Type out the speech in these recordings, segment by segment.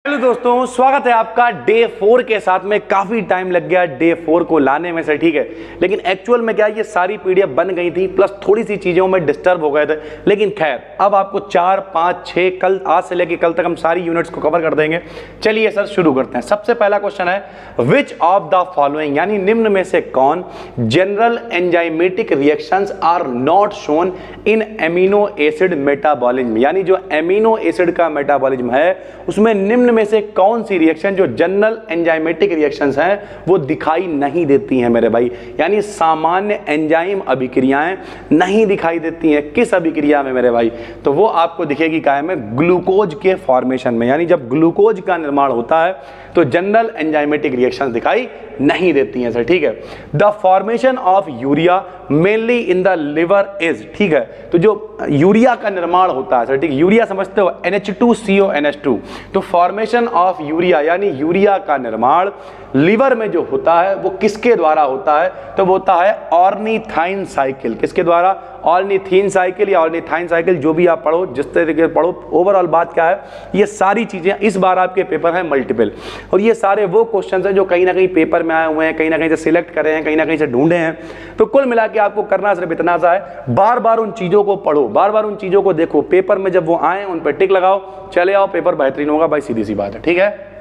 Hello दोस्तों, स्वागत है आपका डे 4 के साथ में। काफी टाइम लग गया डे 4 को लाने में से, ठीक है, लेकिन एक्चुअल में क्या ये सारी पीडीएफ बन गई थी, प्लस थोड़ी सी चीजों में डिस्टर्ब हो गए थे। लेकिन खैर, अब आपको 4, 5, 6 कल, आज से लेकर कल तक हम सारी यूनिट्स को कवर कर देंगे। चलिए सर शुरू करते हैं। सबसे पहला क्वेश्चन है, विच ऑफ द फॉलोइंग, यानी निम्न में से कौन general enzymatic reactions are not shown in amino acid metabolism, यानी जो एमिनो एसिड का मेटाबॉलिज्म है उसमें निम्न में से कौन सी रिएक्शन जो जनरल एंजाइमेटिक रिएक्शंस हैं वो दिखाई नहीं देती हैं मेरे भाई, यानी सामान्य एंजाइम अभिक्रियाएं नहीं दिखाई देती हैं। किस अभिक्रिया में मेरे भाई? तो वो आपको दिखेगी काय में, ग्लूकोज के फॉर्मेशन में, यानी जब ग्लूकोज का निर्माण होता है तो जनरल एंजाइमेटिक रिएक्शंस दिखाई नहीं देती हैं सर, ठीक है। The formation of urea mainly in the liver is, ठीक है, तो जो यूरिया का निर्माण होता है सर, ठीक है, यूरिया समझते हो NH2CONH2, तो फॉर्मेशन ऑफ यूरिया यानी यूरिया का निर्माण लिवर में जो होता है वो किसके द्वारा होता है? तो वो होता है ऑर्निथाइन साइकिल। किसके द्वारा? ऑर्निथीन साइकिल या ऑर्निथाइन साइकिल, जो भी आप पढ़ो, जिस तरीके से पढ़ो। ओवरऑल बात क्या है, ये सारी चीजें इस बार आपके पेपर है मल्टीपल, और ये सारे वो क्वेश्चन हैं जो कहीं ना कहीं पेपर में आए हुए हैं, कहीं ना कहीं से सिलेक्ट करे हैं, कहीं ना कहीं से ढूंढे हैं। तो कुल मिला के आपको करना सिर्फ इतना सा है, बार बार उन चीजों को पढ़ो, बार बार उन चीजों को देखो, पेपर में जब वो आए उन पर टिक लगाओ, चले आओ, पेपर बेहतरीन होगा भाई, सीधी सी बात है, ठीक है।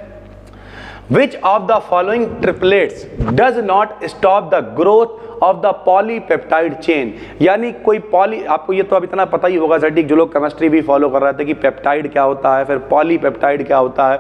Which of the following triplets does not stop the growth of the polypeptide chain, यानी कोई आपको ये तो अब इतना पता ही होगा सर, ठीक, जो लोग केमिस्ट्री भी फॉलो कर रहे थे कि पेप्टाइड क्या होता है, फिर पॉलीपेप्टाइड क्या होता है,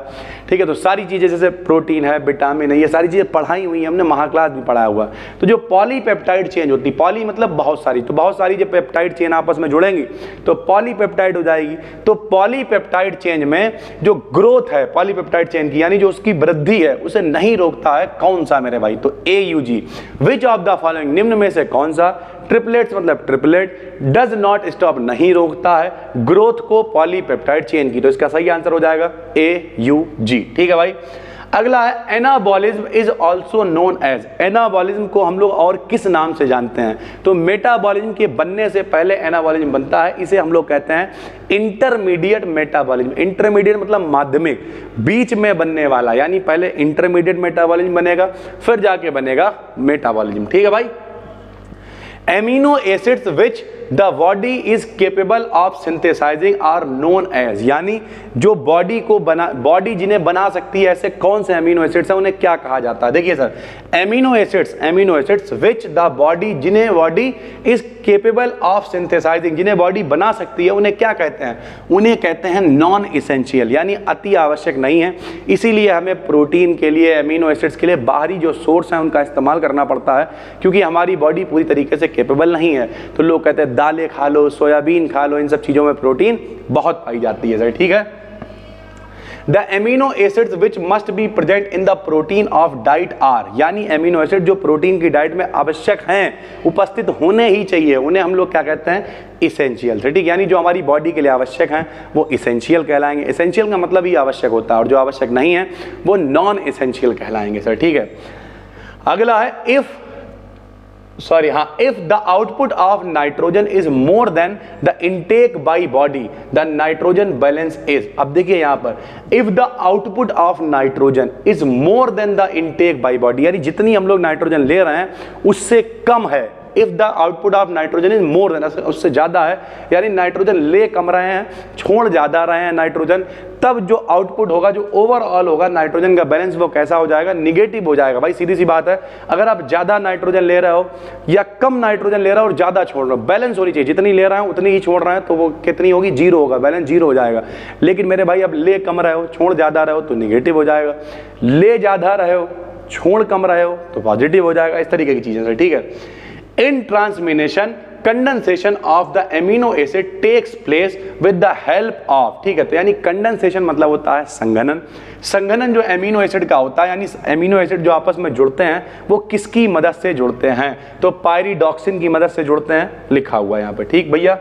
ठीक है, तो सारी चीजें जैसे प्रोटीन है, विटामिन है, ये सारी चीजें पढ़ाई हुई हैं हमने, महाक्लास भी पढ़ाया हुआ। तो जो पॉलीपेप्टाइड चेन होती है, पॉली मतलब बहुत सारी, तो बहुत सारी जो पेप्टाइड चेन आपस में जुड़ेंगी तो पॉलीपेप्टाइड हो जाएगी। तो पॉलीपेप्टाइड चेन में जो ग्रोथ है पॉलीपेप्टाइड चेन की, यानी जो उसकी वृद्धि है, उसे नहीं रोकता है कौन सा मेरे भाई? तो AUG। Which of the following, निम्न में से कौन सा, ट्रिपलेट्स मतलब ट्रिपलेट, डज नॉट स्टॉप नहीं रोकता है ग्रोथ को पॉलीपेप्टाइड चेन की? तो इसका सही आंसर हो जाएगा AUG, ठीक है भाई। अगला है, anabolism is also known as, anabolism को हम लोग और किस नाम से जानते हैं? तो मेटाबॉलिज्म के बनने से पहले एनाबॉलिज्म बनता है, इसे हम लोग कहते हैं इंटरमीडिएट मेटाबॉलिज्म। इंटरमीडिएट मतलब माध्यमिक, बीच में बनने वाला, यानी पहले इंटरमीडिएट मेटाबॉलिज्म बनेगा फिर जाके बनेगा मेटाबॉलिज्म, ठीक है भाई। Amino acids which the body is capable of synthesising are known as, यानी जो बॉडी जिन्हें बना सकती है, ऐसे कौन से एमिनो एसिड्स हैं, उन्हें क्या कहा जाता है? देखिए sir, amino acids which the body, जिन्हें body is capable of synthesising, जिन्हें बॉडी बना सकती है, उन्हें क्या कहते हैं? उन्हें कहते हैं नॉन इसेंशियल, यानी अति आवश्यक नहीं है। इसीलिए हमें प्रोटीन के लिए, एमिनो एसिड्स के लिए बाहरी जो सोर्स हैं उनका इस्तेमाल करना पड़ता है, क्योंकि हमारी बॉडी पूरी तरीके से केपेबल नहीं है। तो लोग कहते हैं दालें खा लो, सोयाबीन खा लो, इन सब चीजों में प्रोटीन बहुत पाई जाती है सर, ठीक है। The amino acids which must be present in the protein of diet are, यानी एमिनो एसिड जो प्रोटीन की डाइट में आवश्यक हैं, उपस्थित होने ही चाहिए, उन्हें हम लोग क्या कहते हैं? इसेंशियल, ठीक, यानी जो हमारी बॉडी के लिए आवश्यक हैं वो इसेंशियल कहलाएंगे। इसेंशियल का मतलब ही आवश्यक होता है, और जो आवश्यक नहीं है वो नॉन इसेंशियल कहलाएंगे सर, ठीक है। अगला है, if the output of nitrogen is more than the intake by body, the nitrogen balance is, अब देखिए यहां पर, if the output of nitrogen is more than the intake by body, यानी जितनी हम लोग नाइट्रोजन ले रहे हैं उससे कम है। If the output of nitrogen is more than, उससे ज्यादा है, यानी नाइट्रोजन ले कम रहे हैं, छोड़ ज्यादा रहे हैं नाइट्रोजन, तब जो आउटपुट होगा, जो ओवरऑल होगा नाइट्रोजन का बैलेंस, वो कैसा हो जाएगा? निगेटिव हो जाएगा भाई, सीधी सी बात है। अगर आप ज्यादा नाइट्रोजन ले रहे हो या कम नाइट्रोजन ले रहे हो और ज्यादा छोड़ रहे हो, बैलेंस होनी चाहिए, जितनी ले रहे हो उतनी ही छोड़ रहे हैं, तो वो कितनी होगी? 0 होगा, बैलेंस 0 हो जाएगा। लेकिन मेरे भाई अब ले कम रहे हो, छोड़ ज्यादा रहे हो तो निगेटिव हो जाएगा, ले ज्यादा रहे हो, छोड़ कम रहे हो तो पॉजिटिव हो जाएगा। इस तरीके की चीजें, ठीक है। In transmination, condensation of the amino acid takes place with the help of, ठीक है, तो यानी कंडेंसेशन मतलब होता है संघनन। संघनन जो एमिनो एसिड का होता है, यानी एमिनो एसिड जो आपस में जुड़ते हैं वो किसकी मदद से जुड़ते हैं? तो पायरिडॉक्सिन की मदद से जुड़ते हैं, लिखा हुआ है यहाँ पे, ठीक भैया।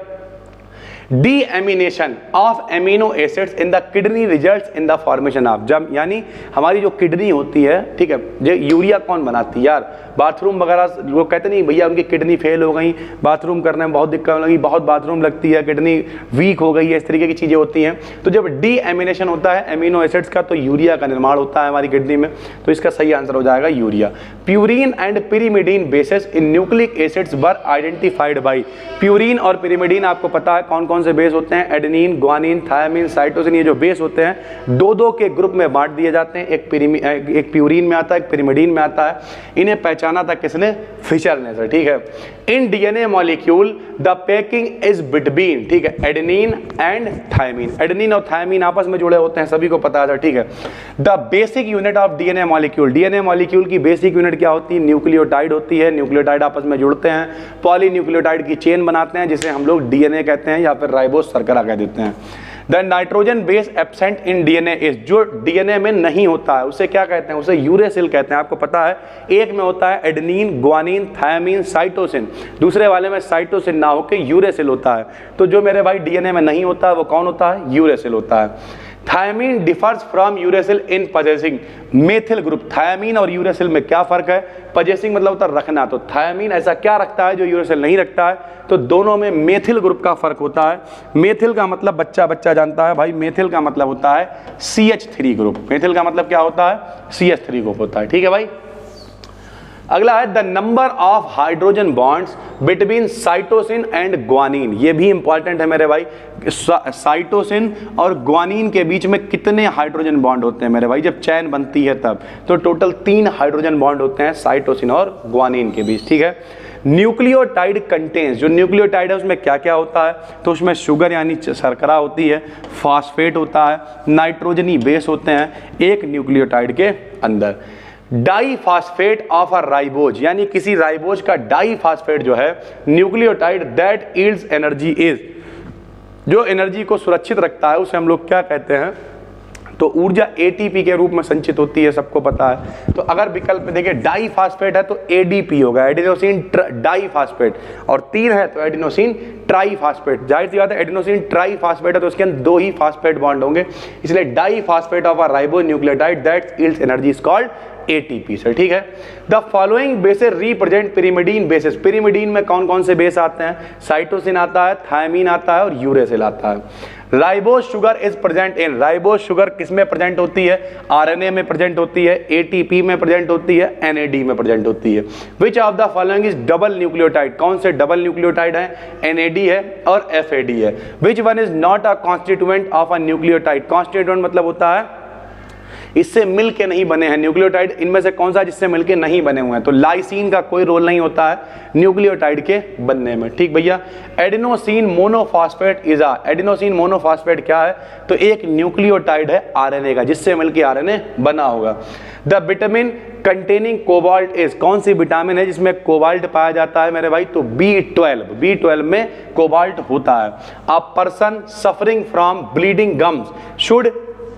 Deamination of amino acids in the kidney results in the formation of, जब यानी हमारी जो किडनी होती है, ठीक है, जो यूरिया कौन बनाती है यार, बाथरूम वगैरह लोग कहते नहीं भैया उनकी किडनी फेल हो गई, बाथरूम करने में बहुत दिक्कत लगी, बहुत बाथरूम लगती है, किडनी वीक हो गई है, इस तरीके की चीज़ें होती हैं। तो जब डीएमिनेशन होता है एमिनो एसिड्स का तो यूरिया का निर्माण होता है हमारी किडनी में, तो इसका सही आंसर हो जाएगा urea. Purine and pyrimidine bases in nucleic acids were identified by, purine और पिरिमिडीन आपको पता है कौन कौन से बेस होते हैं, एडेनिन, ग्वानिन, थायमिन, साइटोसिन, ये जो बेस होते हैं दो दो के ग्रुप में बांट दिए जाते हैं, एक प्यूरिन में आता है, एक पिरिमिडीन में आता है। इन्हें पहचाना था किसने, फिशर ने सर, ठीक है। In DNA molecule the packing is between, ठीक है, एडेनिन एंड थायमिन, एडेनिन और थायमिन आपस में जुड़े होते हैं, सभी को पता है, ठीक है। The basic unit of DNA molecule, DNA molecule की बेसिक यूनिट क्या होती है, न्यूक्लियोटाइड होती है, न्यूक्लियोटाइड आपस में जुड़ते हैं, पॉलीन्यूक्लियोटाइड की चेन बनाते हैं जिसे हम लोग डीएनए कहते हैं या फिर राइबोस शर्करा कह देते हैं। The nitrogen base absent in DNA is, जो डीएनए में नहीं होता है उसे क्या कहते हैं, उसे यूरेसिल कहते हैं। आपको पता है एक में होता है एडेनिन, ग्वानिन, थायमिन, साइटोसिन, दूसरे वाले में साइटोसिन ना होकर यूरेसिल होता है। तो जो मेरे भाई डीएनए में नहीं होता है वो कौन होता है, यूरेसिल होता है। Thymine differs from uracil in possessing methyl group, thymine और यूरेसिल में क्या फर्क है, पजेसिंग मतलब होता है रखना, तो थायमिन ऐसा क्या रखता है जो यूरेसिल नहीं रखता है, तो दोनों में मेथिल ग्रुप का फर्क होता है। मेथिल का मतलब बच्चा बच्चा जानता है भाई, मेथिल का मतलब होता है CH3 ग्रुप, मेथिल का मतलब क्या होता है, CH3 ग्रुप होता है, ठीक है भाई। अगला है the number of hydrogen bonds between cytosine and guanine, ये भी इंपॉर्टेंट है मेरे भाई, साइटोसिन और ग्वानिन के बीच में कितने हाइड्रोजन बॉन्ड होते हैं मेरे भाई, जब चैन बनती है तब, तो टोटल 3 हाइड्रोजन बॉन्ड होते हैं साइटोसिन और ग्वानिन के बीच, ठीक है। न्यूक्लियोटाइड कंटेन्स, जो न्यूक्लियोटाइड है उसमें क्या क्या होता है, तो उसमें शुगर यानी शर्करा होती है, फास्फेट होता है, नाइट्रोजनी बेस होते हैं एक न्यूक्लियोटाइड के अंदर। Diphosphate of a ribose, यानी किसी राइबोज का डाई फास्फेट जो है nucleotide that yields energy is, जो एनर्जी को सुरक्षित रखता है उसे हम लोग क्या कहते हैं, तो ऊर्जा ATP के रूप में संचित होती है, सबको पता है। तो अगर विकल्प देखिए डाई फास्फेट है तो ADP होगा, एडिनोसिन डाई फास्फेट, और 3 है तो एडिनोसिन ट्राई फास्फेट, जाहिर सी बात है एडिनोसिन ट्राई फास्फेट है तो उसके अंदर 2 ही फास्फेट बॉन्ड होंगे, इसलिए diphosphate of a ribose nucleotide that yields energy is called ATP sir, ठीक है। The following bases represent pyrimidine bases, pyrimidine में कौन कौन से बेस आते हैं, साइटोसिन आता है, थायमिन आता है और यूरेसिल आता है। Ribose sugar is present in, ribose sugar किस में प्रेजेंट होती है, RNA में प्रेजेंट होती है, ATP में प्रेजेंट होती है, NAD में प्रेजेंट होती है। विच of the following is double nucleotide, कौन से डबल न्यूक्लियोटाइड है, NAD है और FAD है। Which one is not a constituent of a nucleotide, constituent मतलब होता है इससे मिलके नहीं बने हैं न्यूक्लियोटाइड, इनमें से कौन सा जिससे मिलके नहीं बने हुए हैं, तो लाइसिन का कोई रोल नहीं होता है न्यूक्लियोटाइड के बनने में, ठीक भैया। Adenosine monophosphate is a, adenosine monophosphate क्या है, तो एक न्यूक्लियोटाइड है RNA का जिससे मिलके RNA बना होगा। The vitamin containing cobalt is, कौन सी विटामिन है जिसमें कोबाल्ट पाया जाता है मेरे भाई, तो B12, B12 में कोबाल्ट होता है। A person suffering from bleeding gums should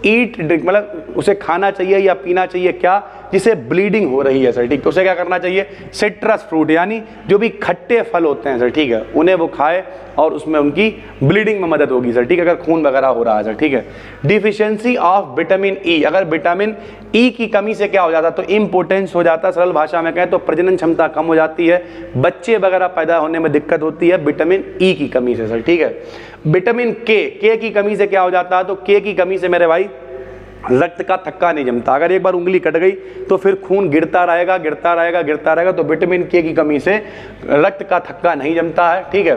eat drink, मतलब उसे खाना चाहिए या पीना चाहिए क्या, जिसे ब्लीडिंग हो रही है सर, ठीक, तो उसे क्या करना चाहिए, सिट्रस फ्रूट यानी जो भी खट्टे फल होते हैं सर, ठीक है, उन्हें वो खाए और उसमें उनकी ब्लीडिंग में मदद होगी सर, ठीक है, अगर खून वगैरह हो रहा है सर, ठीक है। डिफिशियंसी ऑफ विटामिन ई, अगर विटामिन ई की कमी से क्या हो जाता है, तो इम्पोर्टेंस हो जाता है, सरल भाषा में कहें तो प्रजनन क्षमता कम हो जाती है, बच्चे वगैरह पैदा होने में दिक्कत होती है विटामिन ई की कमी से सर, ठीक है। विटामिन के की कमी से क्या हो जाता है, तो के की कमी से मेरे भाई रक्त का थक्का नहीं जमता, अगर एक बार उंगली कट गई तो फिर खून गिरता रहेगा गिरता रहेगा गिरता रहेगा, तो विटामिन के की कमी से रक्त का थक्का नहीं जमता है, ठीक है।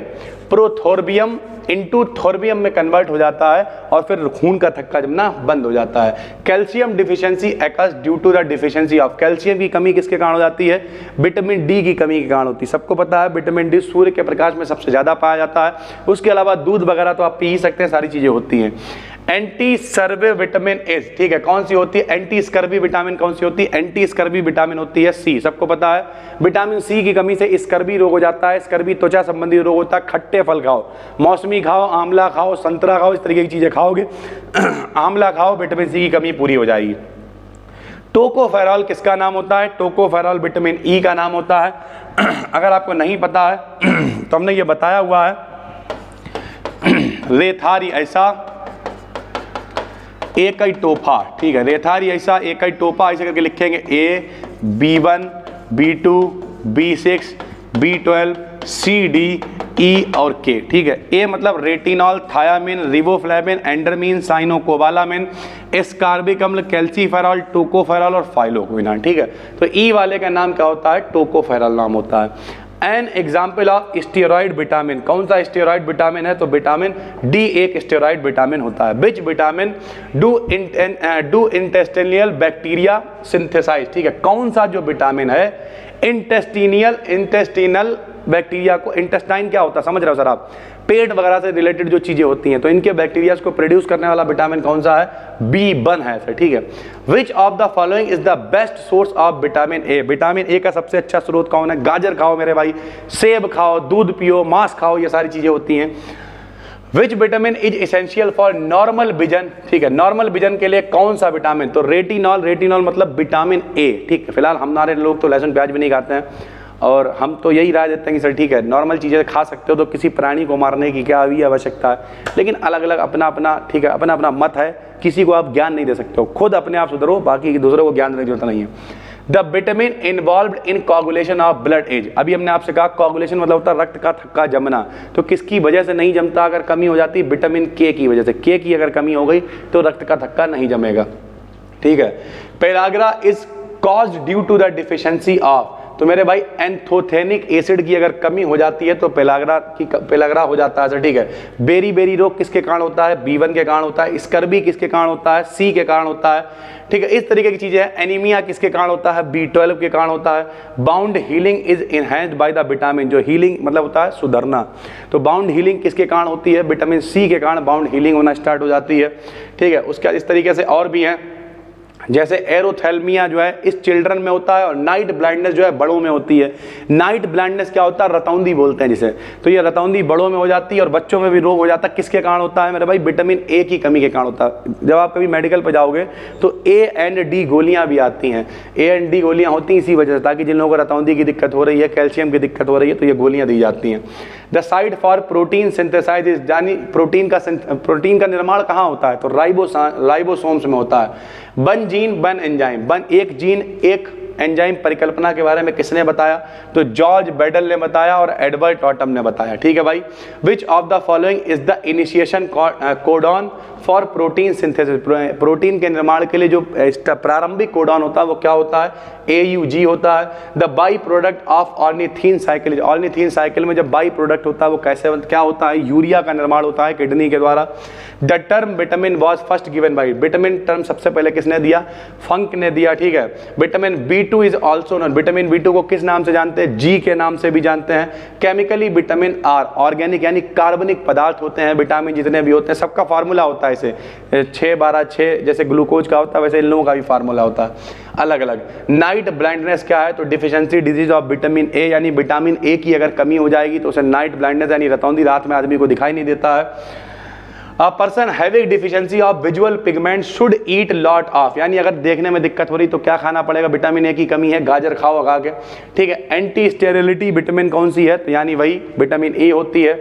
प्रोथोर्बियम इनटू थोर्बियम में कन्वर्ट हो जाता है और फिर खून का थक्का जमना बंद हो जाता है। Calcium deficiency occurs due to the deficiency of, calcium की कमी किसके कारण हो जाती है, विटामिन डी की कमी के कारण होती है, सबको पता है विटामिन डी सूर्य के प्रकाश में सबसे ज्यादा पाया जाता है, उसके अलावा दूध वगैरह तो आप पी ही सकते हैं, सारी चीजें होती हैं। एंटी सर्वे विटामिन एस, ठीक है, कौन सी होती है, एंटी स्कर्वी विटामिन कौन सी होती है, एंटी स्कर्वी विटामिन होती है सी, सबको पता है। विटामिन सी की कमी से स्कर्वी रोग हो जाता है, स्कर्वी त्वचा संबंधी रोग होता है। खट्टे फल खाओ, मौसमी खाओ, आंवला खाओ, संतरा खाओ, इस तरीके की चीजें खाओगे आंवला खाओ, विटामिन सी की कमी पूरी हो जाएगी। टोकोफेरॉल किसका नाम होता है, टोकोफेरॉल विटामिन ई का नाम होता है। अगर आपको नहीं पता है तो हमने ये बताया हुआ है रेथारी ऐसा एकैटोफा, ठीक है, रेथारी ऐसा एकैटोफा ऐसे करके लिखेंगे, ए B1 B2 B6 B12 C D E और K, ठीक है। ए मतलब रेटिनॉल, थायामिन, रिबोफ्लेविन, एंडरमीन, साइनोकोबालामिन, एस्कार्बिक अम्ल, कैल्सीफेरॉल, टोकोफेरॉल और फाइलोक्विनान, ठीक है। तो ई वाले का नाम क्या होता है, टोकोफेरॉल नाम होता है। An example of steroid vitamin, कौन सा स्टेरॉइड विटामिन है, तो विटामिन डी एक स्टेरॉइड विटामिन होता है। Which vitamin do intestinal bacteria synthesize, ठीक है, कौन सा जो विटामिन है इंटेस्टिनल बैक्टीरिया को, इंटेस्टाइन क्या होता है समझ रहे हो सर आप, पेट वगैरह से रिलेटेड जो चीजें होती हैं, तो इनके बैक्टीरिया को प्रोड्यूस करने वाला विटामिन कौन सा है, B1 है सर, ठीक है। विच of the following is the best source of vitamin A, vitamin A का सबसे अच्छा स्रोत कौन है, गाजर खाओ मेरे भाई, सेब खाओ, दूध पियो, मांस खाओ, ये सारी चीजें होती हैं। Which vitamin is essential for normal vision, ठीक है, नॉर्मल विजन के लिए कौन सा विटामिन, तो रेटिनॉल, रेटिनॉल मतलब विटामिन ए, ठीक है। फिलहाल हमारे लोग तो लहसुन प्याज भी नहीं खाते हैं और हम तो यही राय देते हैं कि सर ठीक है नॉर्मल चीज़ें खा सकते हो, तो किसी प्राणी को मारने की क्या अभी आवश्यकता है, लेकिन अलग अलग अपना अपना, ठीक है, अपना अपना मत है, किसी को आप ज्ञान नहीं दे सकते हो, खुद अपने आप सुधरो, बाकी दूसरों को ज्ञान देने की जरूरत नहीं है। The vitamin involved in coagulation of blood as, अभी हमने आपसे कहा कोगुलेशन मतलब होता है रक्त का थक्का जमना, तो किसकी वजह से नहीं जमता, अगर कमी हो जाती है विटामिन के की वजह से, के की अगर कमी हो गई तो रक्त का थक्का नहीं जमेगा, ठीक है। Pellagra is caused due to the deficiency of, तो मेरे भाई एंथोथेनिक एसिड की अगर कमी हो जाती है तो पेलाग्रा हो जाता है सर, ठीक है। बेरी बेरी रोग किसके कारण होता है, B1 के कारण होता है। स्कर्बी किसके कारण होता है, C के कारण होता है, ठीक है। इस तरीके की चीजें हैं। एनीमिया किसके कारण होता है, B12 के कारण होता है। Bound healing is enhanced by the vitamin, जो हीलिंग मतलब होता है सुधरना, तो बाउंड हीलिंग किसके कारण होती है, विटामिन C के कारण बाउंड हीलिंग होना स्टार्ट हो जाती है, ठीक है। उसके इस तरीके से और भी हैं, जैसे एरोथेल्मिया जो है इस चिल्ड्रन में होता है, और नाइट ब्लाइंडनेस जो है बड़ों में होती है। नाइट ब्लाइंडनेस क्या होता है, रतौंधी बोलते हैं जिसे, तो ये रतौंधी बड़ों में हो जाती है और बच्चों में भी रोग हो जाता है। किसके कारण होता है मेरे भाई, विटामिन ए की कमी के कारण होता है। जब आप कभी मेडिकल पर जाओगे तो A&D गोलियां भी आती हैं, A&D गोलियां होती हैं इसी वजह से, ताकि जिन लोगों को रतौंधी की दिक्कत हो रही है, कैल्शियम की दिक्कत हो रही है, तो ये गोलियां दी जाती हैं। The site for protein synthesize, यानी प्रोटीन का निर्माण कहाँ होता है, तो राइबोसोम्स में होता है। One gene one enzyme, one एक जीन एक एंजाइम परिकल्पना के बारे में किसने बताया, तो जॉर्ज बेडल ने बताया और एडवर्ड टॉटम ने बताया, ठीक है भाई। विच of the following is the initiation codon for protein synthesis, protein के निर्माण के लिए जो प्रारंभिक कोडॉन होता है वो क्या होता है, AUG होता है। The by product of ornithine cycle, ornithine cycle में जब बाई प्रोडक्ट होता है वो कैसे क्या होता है, यूरिया का निर्माण होता है किडनी के द्वारा। The term vitamin was first given by, vitamin term सबसे पहले किसने दिया, फंक ने दिया, ठीक है। Vitamin B2 is also known, vitamin B2 को किस नाम से जानते हैं, G के नाम से भी जानते हैं। केमिकली विटामिन R, ऑर्गेनिक यानी कार्बनिक पदार्थ होते हैं, विटामिन जितने भी होते हैं सबका फार्मूला होता है इसे 6-12-6, जैसे ग्लूकोज का होता है वैसे इन लोगों का भी फार्मूला होता है अलग अलग। नाइट ब्लाइंडनेस क्या है, तो deficiency disease of vitamin A, यानी विटामिन ए की अगर कमी हो जाएगी तो उसे नाइट ब्लाइंडनेस यानी रतौंधी, रात में आदमी को दिखाई नहीं देता है। A person having deficiency of visual pigment should eat lot of, यानी अगर देखने में दिक्कत हो रही तो क्या खाना पड़ेगा, विटामिन ए की कमी है, गाजर खाओ खा के, ठीक है। एंटी स्टेरिलिटी विटामिन कौन सी है, तो यानी वही विटामिन ए होती है।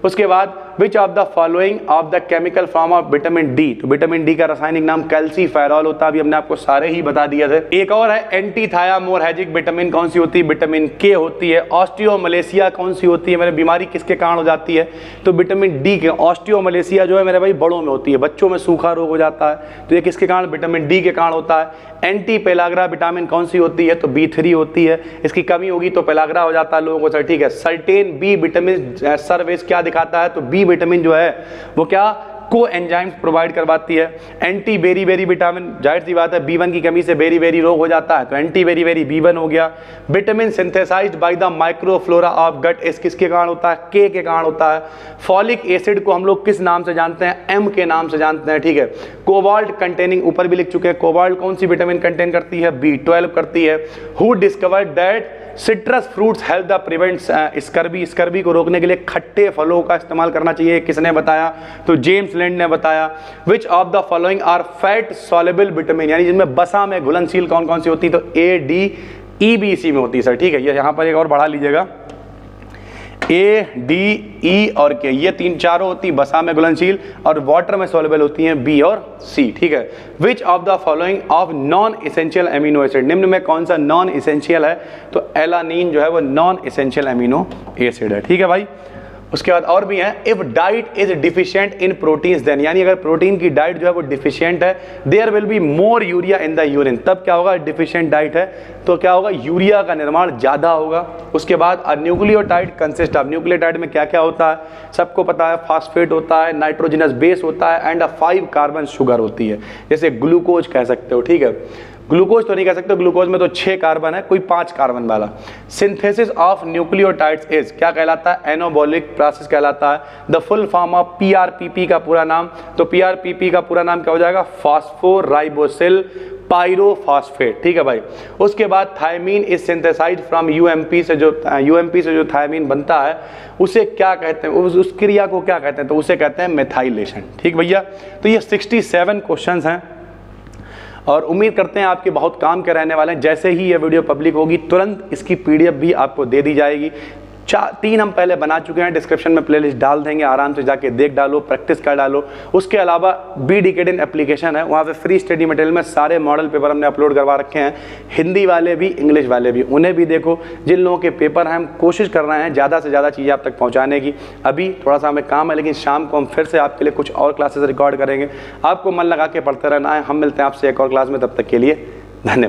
उसके बाद विच of the following of the chemical form of vitamin D, तो विटामिन डी का रासायनिक नाम कैल्सीफेरॉल होता है, अभी हमने आपको सारे ही बता दिए थे। एक और है एंटी थायामोरहेजिक विटामिन, कौन सी होती है, विटामिन के होती है। ऑस्टियोमलेशिया कौन सी होती है, मेरे बीमारी किसके कारण हो जाती है, तो विटामिन डी के। ऑस्टियोमलेशिया जो है मेरे भाई बड़ों में होती है, बच्चों में सूखा रोग हो जाता है, तो ये किसके कारण, विटामिन डी के कारण होता है। एंटी पेलाग्रा विटामिन कौन सी होती है, तो B3 होती है, इसकी कमी होगी तो पेलाग्रा हो जाता है लोगों को सर, ठीक है। सर्टेन बी विटामिन सर्विस क्या दिखाता है, तो बी विटामिन जो है वो क्या को एंजाइम्स प्रोवाइड करवाती है। एंटी बेरी बेरी विटामिन, जाहिर सी बात है B1 की कमी से बेरी बेरी रोग हो जाता है, तो एंटी बेरी बेरी B1 हो गया। Vitamin synthesized by the microflora of gut, इस किसके कारण होता है, K के कारण होता है। फॉलिक एसिड को हम लोग किस नाम से जानते हैं, M के नाम से जानते हैं, ठीक है। कोबाल्ट कंटेनिंग, ऊपर भी लिख चुके हैं, कोबाल्ट कौन सी विटामिन कंटेन करती है, B12 करती है। Who discovered that citrus fruits help the prevents scurvy, scurvy को रोकने के लिए खट्टे फलों का इस्तेमाल करना चाहिए, किसने बताया, तो जेम्स लैंड ने बताया। Which of the following are fat soluble vitamin, यानी जिनमें बसा में घुलनशील कौन कौन सी होती है, तो A, D, E, B, C में होती है सर, ठीक है। ये यहाँ पर एक और बढ़ा लीजिएगा, ए, डी, ई और के, ये तीन चारों होती है बसा में घुलनशील और वाटर में सॉल्युबल होती हैं बी और सी, ठीक है। विच of the following of non essential amino acid, निम्न में कौन सा नॉन इसेंशियल है, तो एलानीन जो है वो नॉन इसेंशियल एमिनो एसिड है, ठीक है भाई। उसके बाद और भी है, if diet is deficient in proteins then, यानी अगर प्रोटीन की डाइट जो है वो डिफिशिएंट है, there will be more urea in the urine, तब क्या होगा, डिफिशिएंट डाइट है तो क्या होगा, यूरिया का निर्माण ज़्यादा होगा। उसके बाद न्यूक्लियोटाइड कंसिस्ट ऑफ, न्यूक्लियोटाइड में क्या क्या होता है, सबको पता है, फास्फेट होता है, नाइट्रोजनस बेस होता है एंड 5 कार्बन शुगर होती है, जैसे ग्लूकोज कह सकते हो, ठीक है। ग्लूकोज तो नहीं कह सकते, ग्लूकोज में तो 6 कार्बन है, कोई 5 कार्बन वाला। सिंथेसिस ऑफ न्यूक्लियोटाइड्स इज क्या कहलाता है, एनाबॉलिक प्रोसेस कहलाता है। The full form of PRPP का पूरा नाम, तो पीआरपीपी का पूरा नाम क्या हो जाएगा, फॉस्फोराइबोसिल पायरोफॉस्फेट, ठीक है भाई। उसके बाद thiamine is synthesized from UMP से, जो थायमीन बनता है उसे क्या कहते हैं, उस क्रिया को क्या कहते हैं, तो उसे कहते हैं मेथाइलेशन, ठीक भैया। तो ये 67 क्वेश्चंस हैं और उम्मीद करते हैं आपके बहुत काम के रहने वाले हैं। जैसे ही ये वीडियो पब्लिक होगी तुरंत इसकी पीडीएफ भी आपको दे दी जाएगी। 3 हम पहले बना चुके हैं, डिस्क्रिप्शन में प्लेलिस्ट डाल देंगे, आराम से जाके देख डालो, प्रैक्टिस कर डालो। उसके अलावा बी डिकेडिन एप्लीकेशन है, वहाँ पे फ्री स्टडी मटेरियल में सारे मॉडल पेपर हमने अपलोड करवा रखे हैं, हिंदी वाले भी इंग्लिश वाले भी, उन्हें भी देखो। जिन लोगों के पेपर हैं हम कोशिश कर रहे हैं ज़्यादा से ज़्यादा चीज़ें आप तक पहुँचाने की। अभी थोड़ा सा हमें काम है, लेकिन शाम को हम फिर से आपके लिए कुछ और क्लासेस रिकॉर्ड करेंगे। आपको मन लगा के पढ़ते रहना है। हम मिलते हैं आपसे एक और क्लास में, तब तक के लिए धन्यवाद।